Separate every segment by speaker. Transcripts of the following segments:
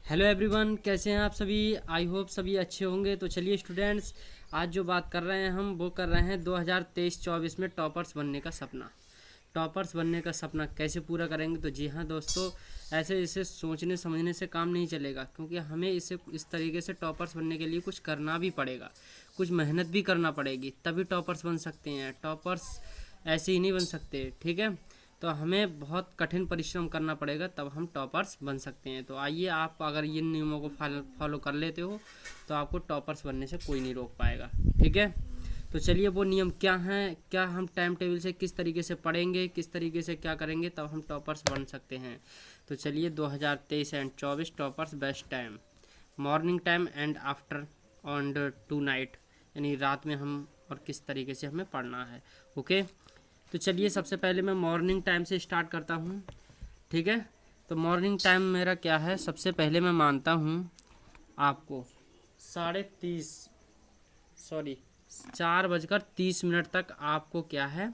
Speaker 1: Hello everyone, कैसे हैं आप सभी। आई होप सभी अच्छे होंगे। तो चलिए स्टूडेंट्स, आज जो बात कर रहे हैं हम वो कर रहे हैं 2023-24 में टॉपर्स बनने का सपना। टॉपर्स बनने का सपना कैसे पूरा करेंगे। तो जी हाँ दोस्तों, ऐसे इसे सोचने समझने से काम नहीं चलेगा, क्योंकि हमें इसे इस तरीके से टॉपर्स बनने के लिए कुछ करना भी पड़ेगा, कुछ मेहनत भी करना पड़ेगी, तभी टॉपर्स बन सकते हैं। टॉपर्स ऐसे ही नहीं बन सकते, ठीक है। तो हमें बहुत कठिन परिश्रम करना पड़ेगा, तब हम टॉपर्स बन सकते हैं। तो आइए, आप अगर इन नियमों को फॉलो कर लेते हो तो आपको टॉपर्स बनने से कोई नहीं रोक पाएगा, ठीक है। तो चलिए, वो नियम क्या हैं, क्या हम टाइम टेबल से किस तरीके से पढ़ेंगे, किस तरीके से क्या करेंगे, तब हम टॉपर्स बन सकते हैं। तो चलिए, 2023 and 24 toppers best time, morning time and afternoon to night, यानी रात में हम और किस तरीके से हमें पढ़ना है। ओके, तो चलिए सबसे पहले मैं मॉर्निंग टाइम से स्टार्ट करता हूँ, ठीक है। तो मॉर्निंग टाइम मेरा क्या है, सबसे पहले मैं मानता हूँ आपको 3:30 सॉरी 4:30 तक आपको क्या है,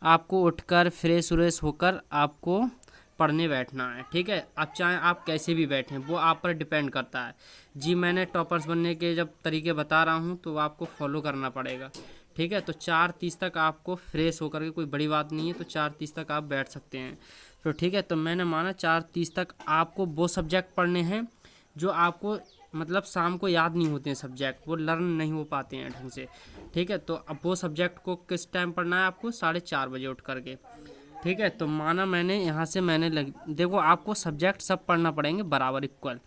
Speaker 1: आपको उठकर फ्रेश व्रेश होकर आपको पढ़ने बैठना है, ठीक है। अब चाहे आप कैसे भी बैठें, वो आप पर डिपेंड करता है। जी, मैंने टॉपर्स बनने के जब तरीके बता रहा हूँ तो आपको फॉलो करना पड़ेगा, ठीक है। तो 4:30 तक आपको फ्रेश होकर के, कोई बड़ी बात नहीं है, तो 4:30 तक आप बैठ सकते हैं। तो ठीक है, तो मैंने माना 4:30 तक आपको वो सब्जेक्ट पढ़ने हैं जो आपको मतलब शाम को याद नहीं होते हैं, सब्जेक्ट वो लर्न नहीं हो पाते हैं ढंग से, ठीक है। तो अब वो सब्जेक्ट को किस टाइम पढ़ना है आपको, 4:30 उठ करके, ठीक है। तो माना मैंने यहाँ से देखो, आपको सब्जेक्ट सब पढ़ना पड़ेंगे बराबर इक्वल,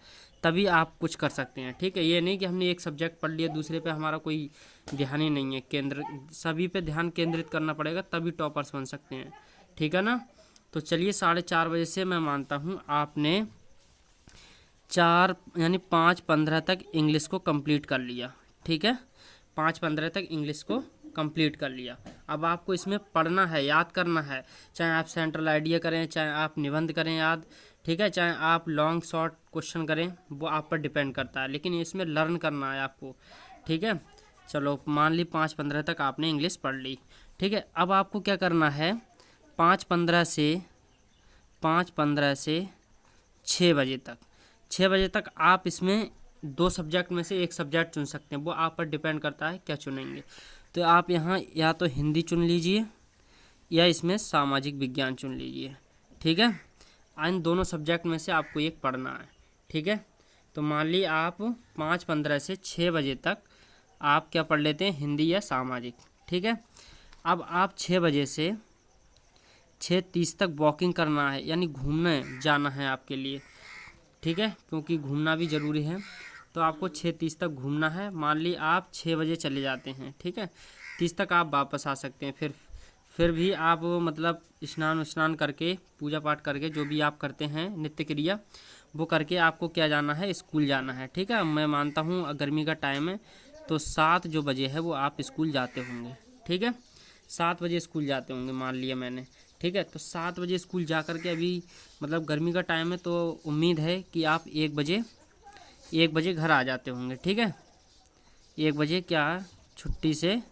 Speaker 1: तभी आप कुछ कर सकते हैं, ठीक है। ये नहीं कि हमने एक सब्जेक्ट पढ़ लिया, दूसरे पे हमारा कोई ध्यान ही नहीं है, सभी पे ध्यान केंद्रित करना पड़ेगा, तभी टॉपर्स बन सकते हैं, ठीक है ना। तो चलिए, 4:30 से मैं मानता हूँ आपने 5:15 तक इंग्लिश को कंप्लीट कर लिया, ठीक है। 5:15 तक इंग्लिश को कंप्लीट कर लिया। अब आपको इसमें पढ़ना है, याद करना है, चाहे आप सेंट्रल आइडिया करें, चाहे आप निबंध करें याद, ठीक है, चाहे आप लॉन्ग शॉर्ट क्वेश्चन करें, वो आप पर डिपेंड करता है, लेकिन इसमें लर्न करना है आपको, ठीक है। चलो, मान ली 5:15 तक आपने इंग्लिश पढ़ ली, ठीक है। अब आपको क्या करना है, 5:15 से 6 बजे तक आप इसमें दो सब्जेक्ट में से एक सब्जेक्ट चुन सकते हैं, वो आप पर डिपेंड करता है क्या चुनेंगे। तो आप यहाँ या तो हिंदी चुन लीजिए या इसमें सामाजिक विज्ञान चुन लीजिए, ठीक है। इन दोनों सब्जेक्ट में से आपको एक पढ़ना है, ठीक है। तो मान ली आप 5:15 से 6 बजे तक आप क्या पढ़ लेते हैं, हिंदी या सामाजिक, ठीक है। अब आप 6 बजे से 6:30 तक वॉकिंग करना है, यानी घूमने जाना है आपके लिए, ठीक है, क्योंकि घूमना भी ज़रूरी है। तो आपको 6:30 तक घूमना है। मान ली आप 6 बजे चले जाते हैं, ठीक है, 30 तक आप वापस आ सकते हैं। फिर भी आप मतलब स्नान करके, पूजा पाठ करके, जो भी आप करते हैं नित्य क्रिया, वो करके आपको क्या जाना है, स्कूल जाना है, ठीक है। मैं मानता हूँ गर्मी का टाइम है, तो 7 जो बजे है वो आप स्कूल जाते होंगे, ठीक है। 7 बजे स्कूल जाते होंगे मान लिया मैंने, ठीक है। तो 7 बजे स्कूल जा कर के, अभी मतलब गर्मी का टाइम है, तो उम्मीद है कि आप 1 बजे घर आ जाते होंगे, ठीक है। 1 बजे क्या छुट्टी से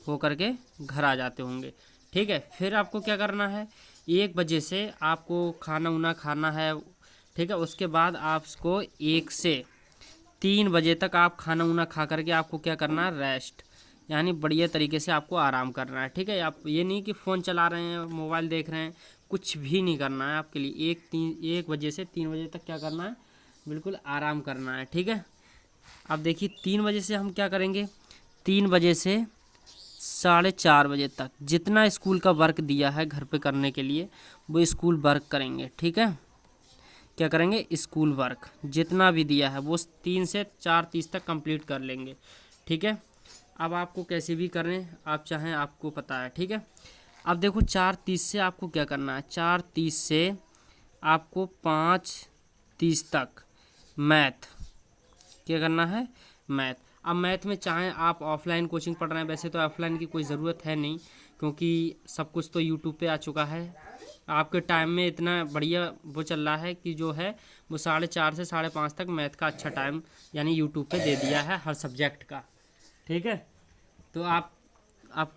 Speaker 1: हो कर के घर आ जाते होंगे, ठीक है। फिर आपको क्या करना है, 1 बजे से आपको खाना उना खाना है, ठीक है। उसके बाद आपको 1 से 3 बजे तक आप खाना उना खा करके आपको क्या करना है, रेस्ट, यानी बढ़िया तरीके से आपको आराम करना है, ठीक है। आप ये नहीं कि फ़ोन चला रहे हैं, मोबाइल देख रहे हैं, कुछ भी नहीं करना है आपके लिए। 1 बजे से 3 बजे तक क्या करना है, बिल्कुल आराम करना है, ठीक है। अब देखिए, 3 बजे से हम क्या करेंगे, 3 बजे से 4:30 बजे तक जितना स्कूल का वर्क दिया है घर पे करने के लिए, वो स्कूल वर्क करेंगे, ठीक है। क्या करेंगे, स्कूल वर्क जितना भी दिया है वो 3 से 4:30 तक कंप्लीट कर लेंगे, ठीक है। अब आपको कैसे भी करें आप चाहें, आपको पता है, ठीक है। अब देखो, 4:30 से आपको क्या करना है, 4:30 से आपको 5:30 तक मैथ, क्या करना है, मैथ। अब मैथ में चाहें आप ऑफलाइन कोचिंग पढ़ रहे हैं, वैसे तो ऑफलाइन की कोई ज़रूरत है नहीं, क्योंकि सब कुछ तो यूट्यूब पे आ चुका है। आपके टाइम में इतना बढ़िया वो चल रहा है कि जो है वो 4:30 से 5:30 तक मैथ का अच्छा टाइम यानी यूट्यूब पे दे दिया है हर सब्जेक्ट का, ठीक है। तो आप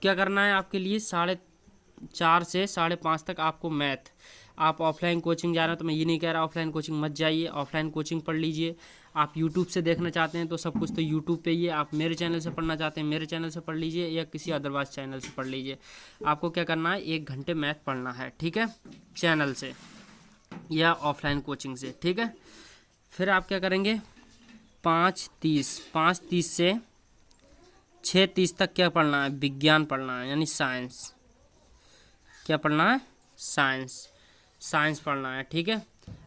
Speaker 1: क्या करना है, आपके लिए 4:30 से 5:30 तक आपको मैथ। आप ऑफलाइन कोचिंग जा रहे हो तो मैं ये नहीं कह रहा ऑफलाइन कोचिंग मत जाइए, ऑफलाइन कोचिंग पढ़ लीजिए। आप यूट्यूब से देखना चाहते हैं तो सब कुछ तो यूट्यूब पे ही है। आप मेरे चैनल से पढ़ना चाहते हैं मेरे चैनल से पढ़ लीजिए, या किसी अदरवाइज चैनल से पढ़ लीजिए। आपको क्या करना है, 1 घंटे मैथ पढ़ना है, ठीक है, चैनल से या ऑफलाइन कोचिंग से, ठीक है। फिर आप क्या करेंगे, 5:30 से 6:30 तक क्या पढ़ना है, विज्ञान पढ़ना है, यानी साइंस। क्या पढ़ना है, साइंस पढ़ना है, ठीक है।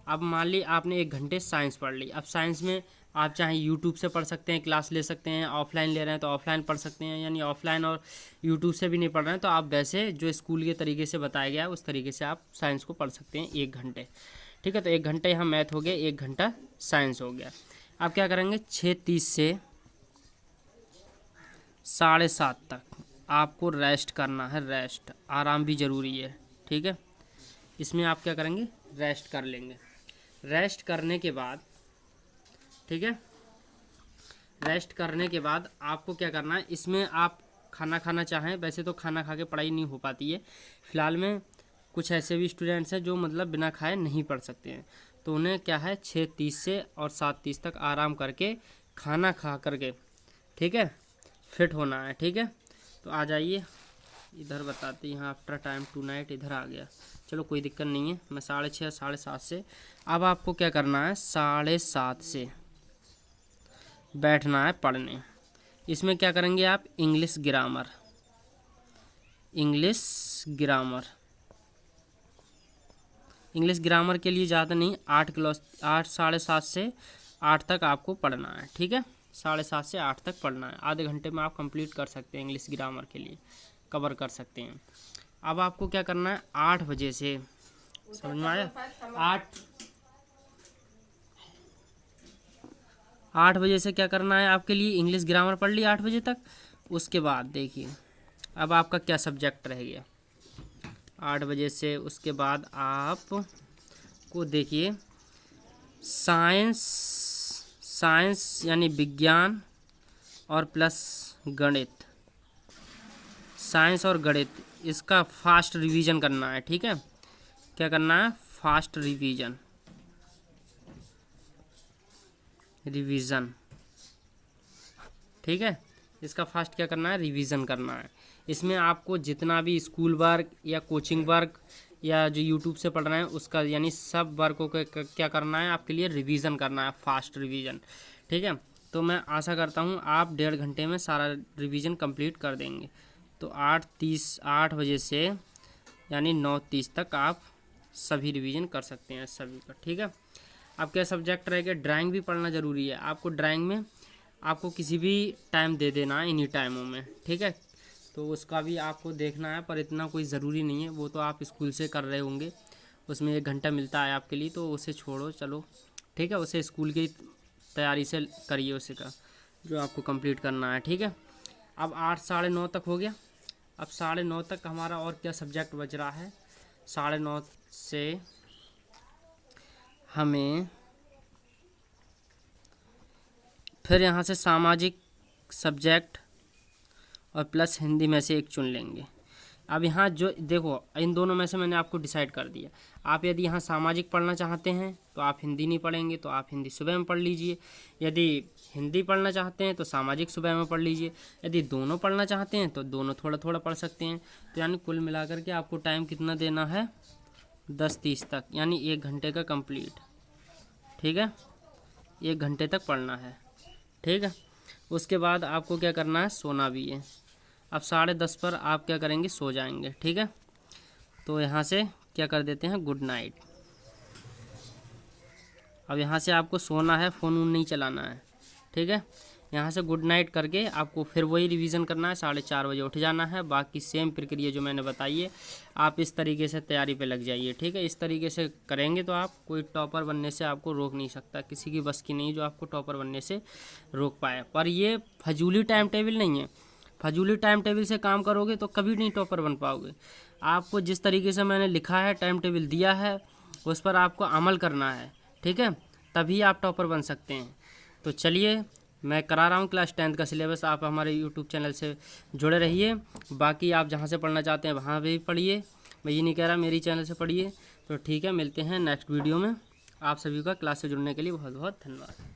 Speaker 1: अब मान ली आपने 1 घंटे साइंस पढ़ ली। अब साइंस में आप चाहे यूट्यूब से पढ़ सकते हैं, क्लास ले सकते हैं, ऑफलाइन ले रहे हैं तो ऑफलाइन पढ़ सकते हैं, यानी ऑफलाइन और यूट्यूब से भी नहीं पढ़ रहे हैं तो आप वैसे जो स्कूल के तरीके से बताया गया है उस तरीके से आप साइंस को पढ़ सकते हैं 1 घंटे, ठीक है। तो 1 घंटे यहाँ मैथ हो गया, 1 घंटा साइंस हो गया। अब क्या करेंगे, 6:30 से 7:30 तक आपको रेस्ट करना है, रेस्ट, आराम भी ज़रूरी है, ठीक है। इसमें आप क्या करेंगे, रेस्ट कर लेंगे। रेस्ट करने के बाद, ठीक है, रेस्ट करने के बाद आपको क्या करना है, इसमें आप खाना खाना चाहें, वैसे तो खाना खा के पढ़ाई नहीं हो पाती है। फ़िलहाल में कुछ ऐसे भी स्टूडेंट्स हैं जो मतलब बिना खाए नहीं पढ़ सकते हैं, तो उन्हें क्या है 6:30 से और 7:30 तक आराम करके खाना खा करके, ठीक है, फिट होना है, ठीक है। तो आ जाइए इधर बताते हैं, आफ्टर टाइम टू नाइट इधर आ गया, चलो कोई दिक्कत नहीं है। मैं 6:30 7:30 से, अब आपको क्या करना है, 7:30 से बैठना है पढ़ने। इसमें क्या करेंगे आप, इंग्लिश ग्रामर, इंग्लिश ग्रामर के लिए ज़्यादा नहीं, 7:30 से 8 तक आपको पढ़ना है, ठीक है। 7:30 से 8 तक पढ़ना है, आधे घंटे में आप कंप्लीट कर सकते हैं, इंग्लिश ग्रामर के लिए कवर कर सकते हैं। अब आपको क्या करना है, 8 बजे से, समझ में आया, 8 बजे से क्या करना है आपके लिए, इंग्लिश ग्रामर पढ़ ली 8 बजे तक। उसके बाद देखिए अब आपका क्या सब्जेक्ट रह गया 8 बजे से, उसके बाद आप को देखिए साइंस यानी विज्ञान और प्लस गणित, साइंस और गणित, इसका फास्ट रिवीजन करना है, ठीक है। क्या करना है, फास्ट रिवीजन, ठीक है। इसका फास्ट क्या करना है, रिवीजन करना है। इसमें आपको जितना भी स्कूल वर्क या कोचिंग वर्क या जो यूट्यूब से पढ़ रहे हैं उसका, यानी सब वर्कों को क्या करना है आपके लिए, रिवीजन करना है, फास्ट रिवीजन, ठीक है। तो मैं आशा करता हूँ आप 1.5 घंटे में सारा रिवीजन कंप्लीट कर देंगे। तो 8 बजे से यानी 9:30 तक आप सभी रिवीजन कर सकते हैं सभी का, ठीक है। अब क्या सब्जेक्ट रहेगा, ड्राइंग भी पढ़ना ज़रूरी है। आपको ड्राइंग में आपको किसी भी टाइम दे देना है, इन्हीं टाइमों में, ठीक है। तो उसका भी आपको देखना है, पर इतना कोई ज़रूरी नहीं है, वो तो आप स्कूल से कर रहे होंगे, उसमें 1 घंटा मिलता है आपके लिए, तो उसे छोड़ो, चलो ठीक है, उसे स्कूल की तैयारी से करिए, उसे का जो आपको कंप्लीट करना है, ठीक है। अब 8 साढ़े 9 तक हो गया। अब 9:30 तक हमारा और क्या सब्जेक्ट बच रहा है, 9:30 से हमें फिर यहाँ से सामाजिक सब्जेक्ट और प्लस हिंदी में से एक चुन लेंगे। अब यहाँ जो देखो, इन दोनों में से मैंने आपको डिसाइड कर दिया। आप यदि यहाँ सामाजिक पढ़ना चाहते हैं तो आप हिंदी नहीं पढ़ेंगे, तो आप हिंदी सुबह में पढ़ लीजिए। यदि हिंदी पढ़ना चाहते हैं तो सामाजिक सुबह में पढ़ लीजिए। यदि दोनों पढ़ना चाहते हैं तो दोनों थोड़ा थोड़ा पढ़ सकते हैं। तो यानी कुल मिलाकर के आपको टाइम कितना देना है, 10:30 तक, यानी 1 घंटे का कंप्लीट, ठीक है। 1 घंटे तक पढ़ना है, ठीक है। उसके बाद आपको क्या करना है, सोना भी है। अब 10:30 पर आप क्या करेंगे, सो जाएंगे, ठीक है। तो यहाँ से क्या कर देते हैं, गुड नाइट। अब यहाँ से आपको सोना है, फ़ोन नहीं चलाना है, ठीक है। यहाँ से गुड नाइट करके आपको फिर वही रिवीजन करना है, 4:30 बजे उठ जाना है। बाकी सेम प्रक्रिया जो मैंने बताई है, आप इस तरीके से तैयारी पे लग जाइए, ठीक है। इस तरीके से करेंगे तो आप कोई टॉपर बनने से आपको रोक नहीं सकता, किसी की बस की नहीं जो आपको टॉपर बनने से रोक पाए। पर ये फजूली टाइम टेबल नहीं है, फजूली टाइम टेबल से काम करोगे तो कभी नहीं टॉपर बन पाओगे। आपको जिस तरीके से मैंने लिखा है, टाइम टेबल दिया है, उस पर आपको अमल करना है, ठीक है, तभी आप टॉपर बन सकते हैं। तो चलिए, मैं करा रहा हूँ क्लास 10th का सिलेबस, आप हमारे यूट्यूब चैनल से जुड़े रहिए। बाकी आप जहाँ से पढ़ना चाहते हैं वहाँ भी पढ़िए, मैं ये नहीं कह रहा मेरी चैनल से पढ़िए। तो ठीक है, मिलते हैं नेक्स्ट वीडियो में। आप सभी का क्लास से जुड़ने के लिए बहुत बहुत धन्यवाद।